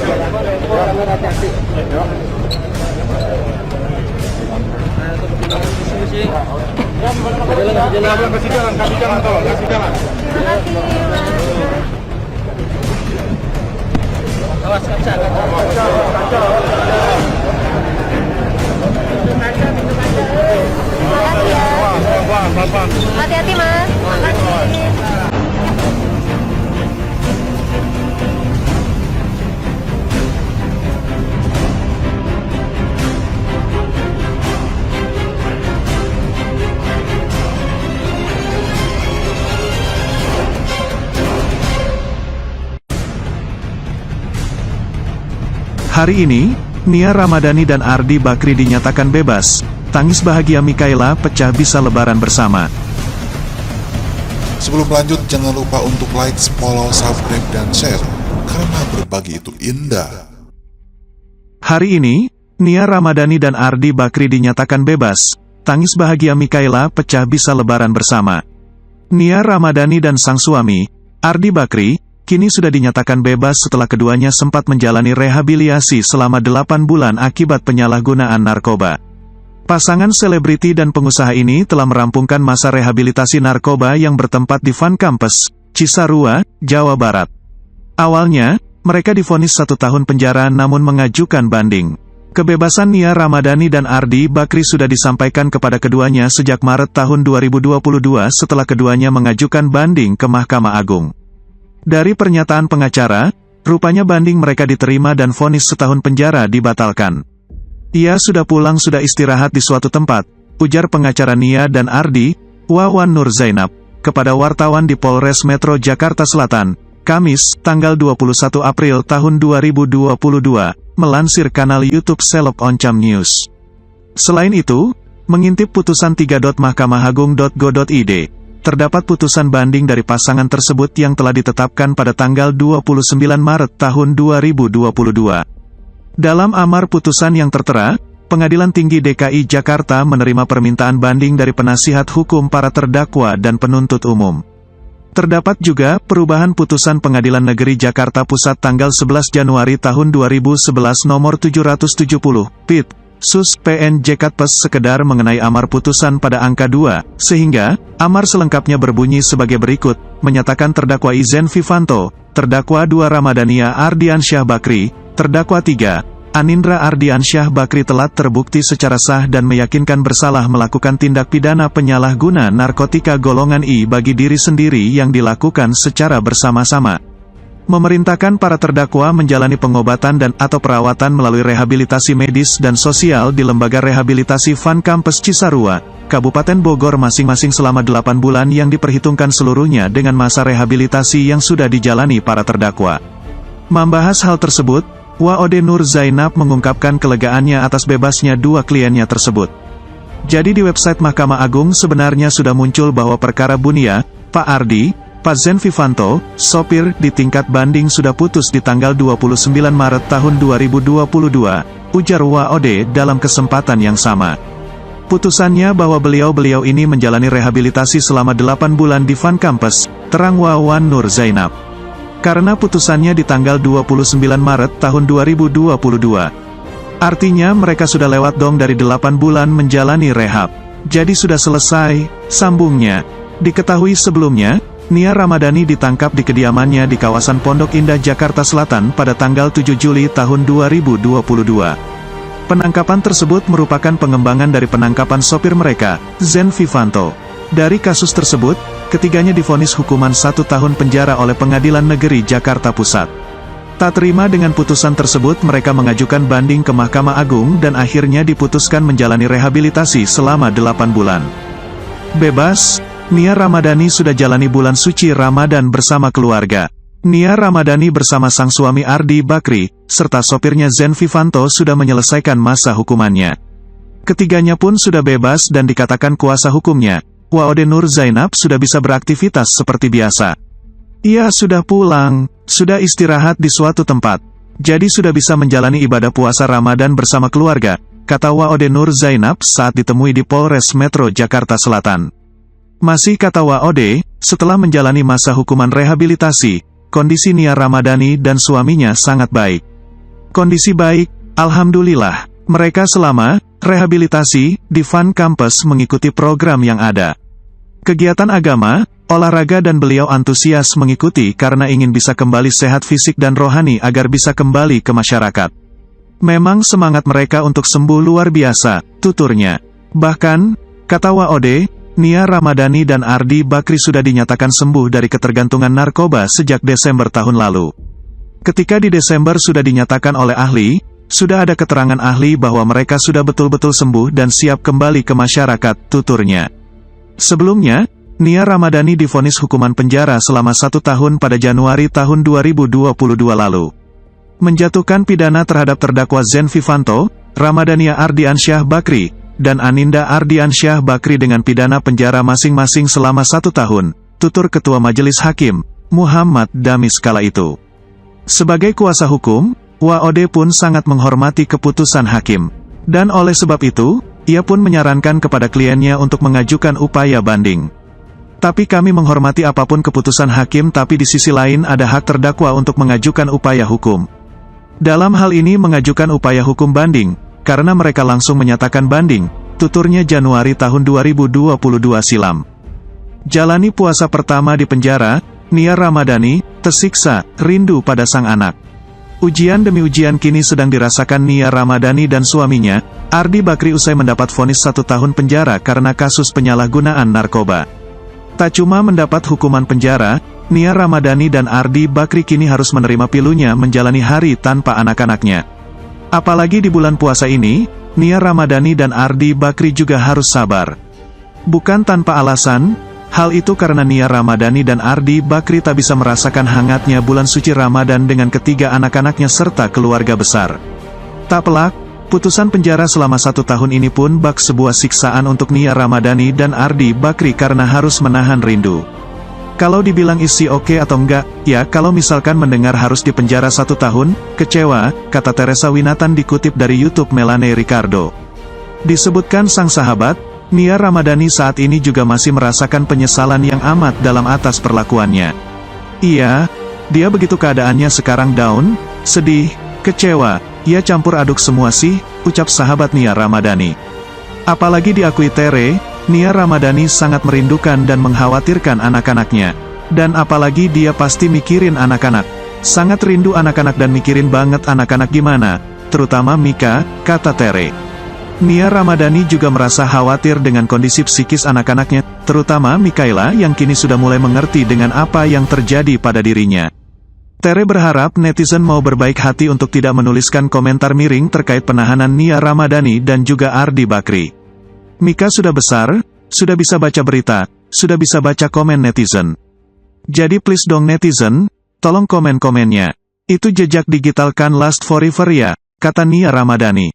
Kasih jalan, tolong, kasih jalan. Awas kaca. Hati-hati mas. Makasih. Hari ini, Nia Ramadhani dan Ardi Bakri dinyatakan bebas. Tangis bahagia Mikaela pecah bisa lebaran bersama. Sebelum lanjut, jangan lupa untuk like, follow, subscribe, dan share. Karena berbagi itu indah. Hari ini, Nia Ramadhani dan Ardi Bakri dinyatakan bebas. Tangis bahagia Mikaela pecah bisa lebaran bersama. Nia Ramadhani dan sang suami, Ardi Bakri, kini sudah dinyatakan bebas setelah keduanya sempat menjalani rehabilitasi selama 8 bulan akibat penyalahgunaan narkoba. Pasangan selebriti dan pengusaha ini telah merampungkan masa rehabilitasi narkoba yang bertempat di Fun Campus, Cisarua, Jawa Barat. Awalnya, mereka divonis 1 tahun penjara namun mengajukan banding. Kebebasan Nia Ramadhani dan Ardi Bakri sudah disampaikan kepada keduanya sejak Maret tahun 2022 setelah keduanya mengajukan banding ke Mahkamah Agung. Dari pernyataan pengacara, rupanya banding mereka diterima dan vonis 1 tahun penjara dibatalkan. Ia sudah pulang sudah istirahat di suatu tempat, ujar pengacara Nia dan Ardi, Wawan Nur Zainab, kepada wartawan di Polres Metro Jakarta Selatan, Kamis, tanggal 21 April tahun 2022, melansir kanal YouTube Selop Oncam News. Selain itu, mengintip putusan 3.mahkamahagung.go.id, terdapat putusan banding dari pasangan tersebut yang telah ditetapkan pada tanggal 29 Maret tahun 2022. Dalam amar putusan yang tertera, Pengadilan Tinggi DKI Jakarta menerima permintaan banding dari penasihat hukum para terdakwa dan penuntut umum. Terdapat juga perubahan putusan Pengadilan Negeri Jakarta Pusat tanggal 11 Januari tahun 2011 nomor 770, PIT, Sus PN Jekatpes sekedar mengenai amar putusan pada angka 2, sehingga, amar selengkapnya berbunyi sebagai berikut, menyatakan terdakwa Izen Vivanto, terdakwa 2 Ramadhania Ardiansyah Bakri, terdakwa 3, Anindra Ardiansyah Bakri telah terbukti secara sah dan meyakinkan bersalah melakukan tindak pidana penyalahguna narkotika golongan I bagi diri sendiri yang dilakukan secara bersama-sama. Memerintahkan para terdakwa menjalani pengobatan dan atau perawatan melalui rehabilitasi medis dan sosial di Lembaga Rehabilitasi Fun Campus Cisarua, Kabupaten Bogor masing-masing selama 8 bulan yang diperhitungkan seluruhnya dengan masa rehabilitasi yang sudah dijalani para terdakwa. Membahas hal tersebut, Waode Nur Zainab mengungkapkan kelegaannya atas bebasnya 2 kliennya tersebut. Jadi di website Mahkamah Agung sebenarnya sudah muncul bahwa perkara Bunia, Pak Ardi, Pak Zen Vivanto, sopir di tingkat banding sudah putus di tanggal 29 Maret tahun 2022, ujar Waode dalam kesempatan yang sama. Putusannya bahwa beliau-beliau ini menjalani rehabilitasi selama 8 bulan di Fun Campus, terang Wawan Nur Zainab. Karena putusannya di tanggal 29 Maret tahun 2022. Artinya mereka sudah lewat dong dari 8 bulan menjalani rehab. Jadi sudah selesai, sambungnya. Diketahui sebelumnya, Nia Ramadhani ditangkap di kediamannya di kawasan Pondok Indah, Jakarta Selatan pada tanggal 7 Juli tahun 2022. Penangkapan tersebut merupakan pengembangan dari penangkapan sopir mereka, Zen Vivanto. Dari kasus tersebut, ketiganya divonis hukuman 1 tahun penjara oleh Pengadilan Negeri Jakarta Pusat. Tak terima dengan putusan tersebut, mereka mengajukan banding ke Mahkamah Agung dan akhirnya diputuskan menjalani rehabilitasi selama 8 bulan. Bebas, Nia Ramadhani sudah jalani bulan suci Ramadan bersama keluarga. Nia Ramadhani bersama sang suami Ardi Bakri, serta sopirnya Zen Vivanto sudah menyelesaikan masa hukumannya. Ketiganya pun sudah bebas dan dikatakan kuasa hukumnya, Waode Nur Zainab sudah bisa beraktivitas seperti biasa. Ia sudah pulang, sudah istirahat di suatu tempat. Jadi sudah bisa menjalani ibadah puasa Ramadan bersama keluarga, kata Waode Nur Zainab saat ditemui di Polres Metro Jakarta Selatan. Masih kata Waode, setelah menjalani masa hukuman rehabilitasi, kondisi Nia Ramadhani dan suaminya sangat baik. Kondisi baik, alhamdulillah. Mereka selama rehabilitasi di Fun Campus mengikuti program yang ada. Kegiatan agama, olahraga dan beliau antusias mengikuti karena ingin bisa kembali sehat fisik dan rohani agar bisa kembali ke masyarakat. Memang semangat mereka untuk sembuh luar biasa, tuturnya. Bahkan, kata WOD, Nia Ramadhani dan Ardi Bakri sudah dinyatakan sembuh dari ketergantungan narkoba sejak Desember tahun lalu. Ketika di Desember sudah dinyatakan oleh ahli, sudah ada keterangan ahli bahwa mereka sudah betul-betul sembuh dan siap kembali ke masyarakat, tuturnya. Sebelumnya, Nia Ramadhani divonis hukuman penjara selama 1 tahun pada Januari tahun 2022 lalu. Menjatuhkan pidana terhadap terdakwa Zen Vivanto, Ramadhania Ardiansyah Bakri, dan Aninda Ardiansyah Bakri dengan pidana penjara masing-masing selama 1 tahun, tutur Ketua Majelis Hakim, Muhammad Damis kala itu. Sebagai kuasa hukum, WOD pun sangat menghormati keputusan hakim. Dan oleh sebab itu, ia pun menyarankan kepada kliennya untuk mengajukan upaya banding. Tapi kami menghormati apapun keputusan hakim, tapi di sisi lain ada hak terdakwa untuk mengajukan upaya hukum. Dalam hal ini mengajukan upaya hukum banding, karena mereka langsung menyatakan banding, tuturnya Januari tahun 2022 silam. Jalani puasa pertama di penjara, Nia Ramadhani tersiksa, rindu pada sang anak. Ujian demi ujian kini sedang dirasakan Nia Ramadhani dan suaminya, Ardi Bakri usai mendapat vonis 1 tahun penjara karena kasus penyalahgunaan narkoba. Tak cuma mendapat hukuman penjara, Nia Ramadhani dan Ardi Bakri kini harus menerima pilunya menjalani hari tanpa anak-anaknya. Apalagi di bulan puasa ini, Nia Ramadhani dan Ardi Bakri juga harus sabar. Bukan tanpa alasan, hal itu karena Nia Ramadhani dan Ardi Bakri tak bisa merasakan hangatnya bulan suci Ramadan dengan ketiga anak-anaknya serta keluarga besar. Tak pelak, putusan penjara selama 1 tahun ini pun bak sebuah siksaan untuk Nia Ramadhani dan Ardi Bakri karena harus menahan rindu. Kalau dibilang isi oke atau enggak, ya kalau misalkan mendengar harus dipenjara 1 tahun, kecewa, kata Teresa Winatan dikutip dari YouTube Melanie Ricardo. Disebutkan sang sahabat, Nia Ramadhani saat ini juga masih merasakan penyesalan yang amat dalam atas perlakuannya. Iya, dia begitu keadaannya sekarang down, sedih, kecewa, ia campur aduk semua sih, ucap sahabat Nia Ramadhani. Apalagi diakui Tere, Nia Ramadhani sangat merindukan dan mengkhawatirkan anak-anaknya. Dan apalagi dia pasti mikirin anak-anak. Sangat rindu anak-anak dan mikirin banget anak-anak gimana, terutama Mika, kata Tere. Nia Ramadhani juga merasa khawatir dengan kondisi psikis anak-anaknya, terutama Mikaela yang kini sudah mulai mengerti dengan apa yang terjadi pada dirinya. Tere berharap netizen mau berbaik hati untuk tidak menuliskan komentar miring terkait penahanan Nia Ramadhani dan juga Ardi Bakri. Mika sudah besar, sudah bisa baca berita, sudah bisa baca komen netizen. Jadi please dong netizen, tolong komen-komennya. Itu jejak digital kan last forever ya, kata Nia Ramadhani.